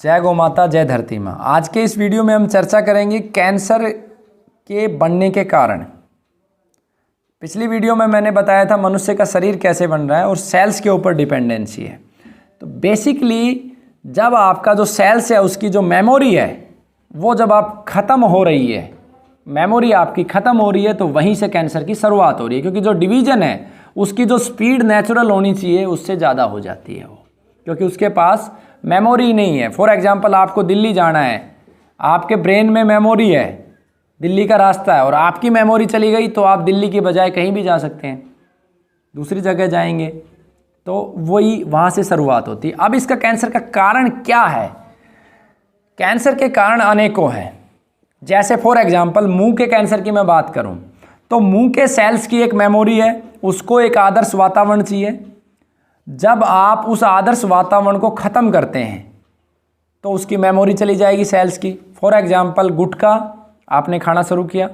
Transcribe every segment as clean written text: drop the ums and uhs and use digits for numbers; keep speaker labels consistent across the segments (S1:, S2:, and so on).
S1: जय गौ माता, जय धरती माँ। आज के इस वीडियो में हम चर्चा करेंगे कैंसर के बनने के कारण। पिछली वीडियो में मैंने बताया था मनुष्य का शरीर कैसे बन रहा है और सेल्स के ऊपर डिपेंडेंसी है। तो बेसिकली जब आपका जो सेल्स है उसकी जो मेमोरी है वो जब आप ख़त्म हो रही है, मेमोरी आपकी ख़त्म हो रही है, तो वहीं से कैंसर की शुरुआत हो रही है। क्योंकि जो डिवीज़न है उसकी जो स्पीड नेचुरल होनी चाहिए उससे ज़्यादा हो जाती है वो, क्योंकि उसके पास मेमोरी नहीं है। फॉर एग्जांपल आपको दिल्ली जाना है, आपके ब्रेन में मेमोरी है, दिल्ली का रास्ता है, और आपकी मेमोरी चली गई तो आप दिल्ली की बजाय कहीं भी जा सकते हैं, दूसरी जगह जाएंगे। तो वही वहाँ से शुरुआत होती है। अब इसका कैंसर का कारण क्या है? कैंसर के कारण अनेकों हैं। जैसे फॉर एग्जांपल मुंह के कैंसर की मैं बात करूं तो मुंह के सेल्स की एक मेमोरी है, उसको एक आदर्श वातावरण चाहिए। जब आप उस आदर्श वातावरण को ख़त्म करते हैं तो उसकी मेमोरी चली जाएगी सेल्स की। फॉर एग्जांपल गुटखा आपने खाना शुरू किया,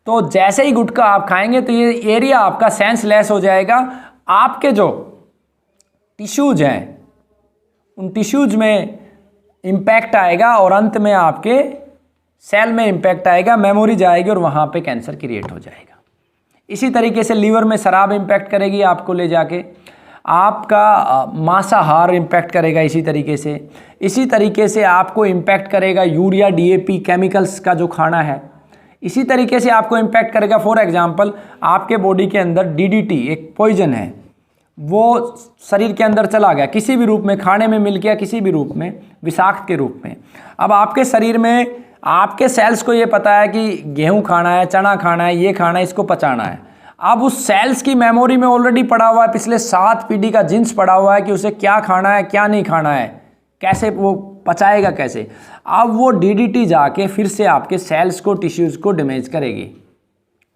S1: तो जैसे ही गुटखा आप खाएंगे तो ये एरिया आपका सेंसलेस हो जाएगा। आपके जो टिश्यूज हैं उन टिश्यूज में इम्पैक्ट आएगा और अंत में आपके सेल में इम्पैक्ट आएगा, मेमोरी जाएगी और वहाँ पे कैंसर क्रिएट हो जाएगा। इसी तरीके से लीवर में शराब इम्पैक्ट करेगी आपको ले जाके, आपका मांसाहार इम्पैक्ट करेगा। इसी तरीके से आपको इम्पैक्ट करेगा यूरिया, डीएपी केमिकल्स का जो खाना है। इसी तरीके से आपको इम्पैक्ट करेगा फॉर एग्जांपल आपके बॉडी के अंदर डीडीटी एक पॉइजन है, वो शरीर के अंदर चला गया, किसी भी रूप में खाने में मिल गया, किसी भी रूप में विषाक्त के रूप में। अब आपके शरीर में आपके सेल्स को ये पता है कि गेहूं खाना है, चना खाना है, ये खाना है, इसको पचाना है। अब उस सेल्स की मेमोरी में ऑलरेडी पड़ा हुआ है, पिछले 7 पीढ़ी का जिन्स पड़ा हुआ है कि उसे क्या खाना है, क्या नहीं खाना है, कैसे वो पचाएगा कैसे। अब वो डीडीटी जाके फिर से आपके सेल्स को, टिश्यूज़ को डैमेज करेगी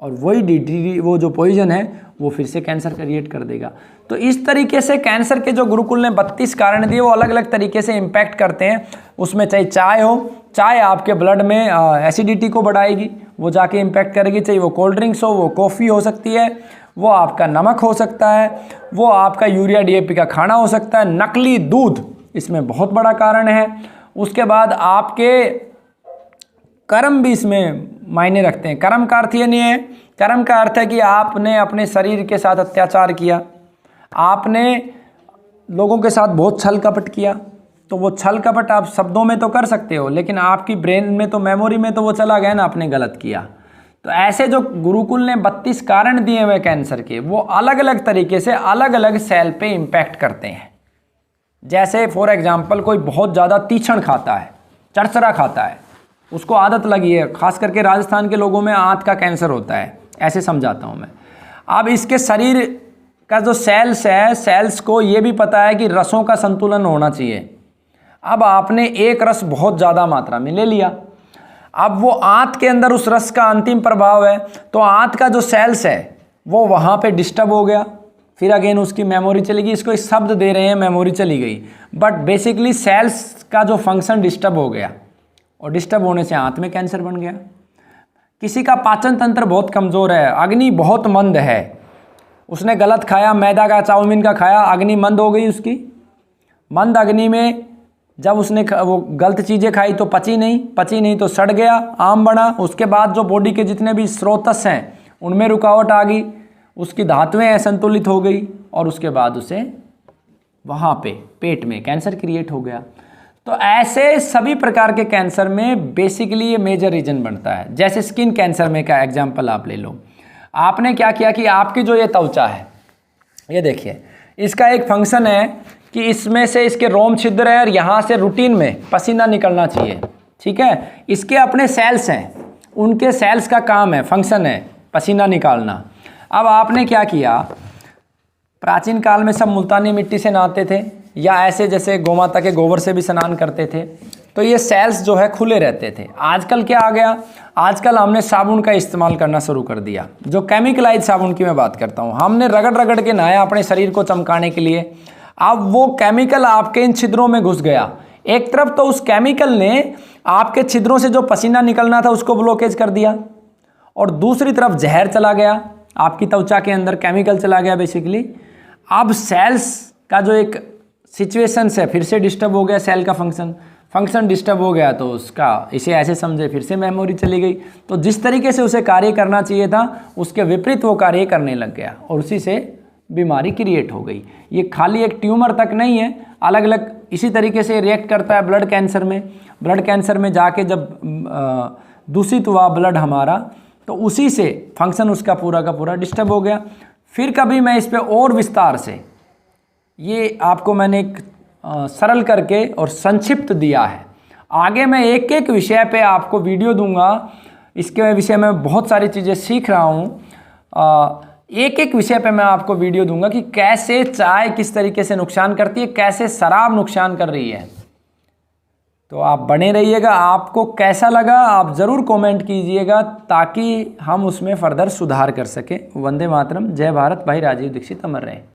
S1: और वही डीडीटी, वो जो पॉइजन है वो फिर से कैंसर क्रिएट कर देगा। तो इस तरीके से कैंसर के जो गुरुकुल ने 32 कारण दिए वो अलग अलग तरीके से इम्पैक्ट करते हैं। उसमें चाहे चाय हो, चाय आपके ब्लड में एसिडिटी को बढ़ाएगी, वो जाके इम्पैक्ट करेगी। चाहे वो कोल्ड ड्रिंक्स हो, वो कॉफ़ी हो सकती है, वो आपका नमक हो सकता है, वो आपका यूरिया डीएपी का खाना हो सकता है, नकली दूध इसमें बहुत बड़ा कारण है। उसके बाद आपके कर्म भी इसमें मायने रखते हैं। कर्म का अर्थ ये नहीं है, कर्म का अर्थ है कि आपने अपने शरीर के साथ अत्याचार किया, आपने लोगों के साथ बहुत छल कपट किया, तो वो छल कपट आप शब्दों में तो कर सकते हो, लेकिन आपकी ब्रेन में तो, मेमोरी में तो वो चला गया ना, आपने गलत किया। तो ऐसे जो गुरुकुल ने 32 कारण दिए हुए कैंसर के, वो अलग अलग तरीके से अलग अलग सेल पे इम्पैक्ट करते हैं। जैसे फॉर एग्जांपल कोई बहुत ज़्यादा तीखण खाता है, चरचरा खाता है, उसको आदत लगी है, खास करके राजस्थान के लोगों में आंत का कैंसर होता है, ऐसे समझाता हूँ मैं। अब इसके शरीर का जो सेल्स है, सेल्स को ये भी पता है कि रसों का संतुलन होना चाहिए। अब आपने एक रस बहुत ज़्यादा मात्रा में ले लिया, अब वो आंत के अंदर उस रस का अंतिम प्रभाव है, तो आंत का जो सेल्स है वो वहाँ पे डिस्टर्ब हो गया, फिर अगेन उसकी मेमोरी चली गई। इसको एक शब्द दे रहे हैं, मेमोरी चली गई, बट बेसिकली सेल्स का जो फंक्शन डिस्टर्ब हो गया और डिस्टर्ब होने से आंत में कैंसर बन गया। किसी का पाचन तंत्र बहुत कमज़ोर है, अग्नि बहुत मंद है, उसने गलत खाया, मैदा का, चाउमीन का खाया, अग्नि मंद हो गई उसकी। मंद अग्नि में जब उसने वो गलत चीज़ें खाई तो पची नहीं तो सड़ गया, आम बना। उसके बाद जो बॉडी के जितने भी स्रोतस हैं उनमें रुकावट आ गई, उसकी धातुएं असंतुलित हो गई और उसके बाद उसे वहाँ पे पेट में कैंसर क्रिएट हो गया। तो ऐसे सभी प्रकार के कैंसर में बेसिकली ये मेजर रीजन बनता है। जैसे स्किन कैंसर में का एग्जांपल आप ले लो, आपने क्या किया कि आपकी जो ये त्वचा है, ये देखिए, इसका एक फंक्शन है कि इसमें से इसके रोम छिद्र है और यहाँ से रूटीन में पसीना निकलना चाहिए, ठीक है। इसके अपने सेल्स हैं, उनके सेल्स का काम है, फंक्शन है पसीना निकालना। अब आपने क्या किया, प्राचीन काल में सब मुल्तानी मिट्टी से नहाते थे या ऐसे जैसे गोमाता के गोबर से भी स्नान करते थे, तो ये सेल्स जो है खुले रहते थे। आजकल क्या आ गया, आजकल हमने साबुन का इस्तेमाल करना शुरू कर दिया, जो केमिकलाइज साबुन की मैं बात करता हूँ। हमने रगड़ रगड़ के नहाया अपने शरीर को चमकाने के लिए। अब वो केमिकल आपके इन छिद्रों में घुस गया। एक तरफ तो उस केमिकल ने आपके छिद्रों से जो पसीना निकलना था उसको ब्लॉकेज कर दिया, और दूसरी तरफ जहर चला गया, आपकी त्वचा के अंदर केमिकल चला गया बेसिकली। अब सेल्स का जो एक सिचुएशन है फिर से डिस्टर्ब हो गया, सेल का फंक्शन। फंक्शन डिस्टर्ब हो गया तो उसका इसे ऐसे समझे, फिर से मेमोरी चली गई। तो जिस तरीके से उसे कार्य करना चाहिए था उसके विपरीत वो कार्य करने लग गया और उसी से बीमारी क्रिएट हो गई। ये खाली एक ट्यूमर तक नहीं है, अलग अलग इसी तरीके से रिएक्ट करता है ब्लड कैंसर में। ब्लड कैंसर में जाके जब दूषित हुआ ब्लड हमारा, तो उसी से फंक्शन उसका पूरा का पूरा डिस्टर्ब हो गया। फिर कभी मैं इस पे और विस्तार से, ये आपको मैंने एक सरल करके और संक्षिप्त दिया है। आगे मैं एक एक विषय पे आपको वीडियो दूंगा, इसके विषय में बहुत सारी चीज़ें सीख रहा हूँ। एक एक विषय पे मैं आपको वीडियो दूंगा कि कैसे चाय किस तरीके से नुकसान करती है, कैसे शराब नुकसान कर रही है। तो आप बने रहिएगा। आपको कैसा लगा आप ज़रूर कमेंट कीजिएगा ताकि हम उसमें फर्दर सुधार कर सकें। वंदे मातरम, जय भारत। भाई राजीव दीक्षित अमर रहे।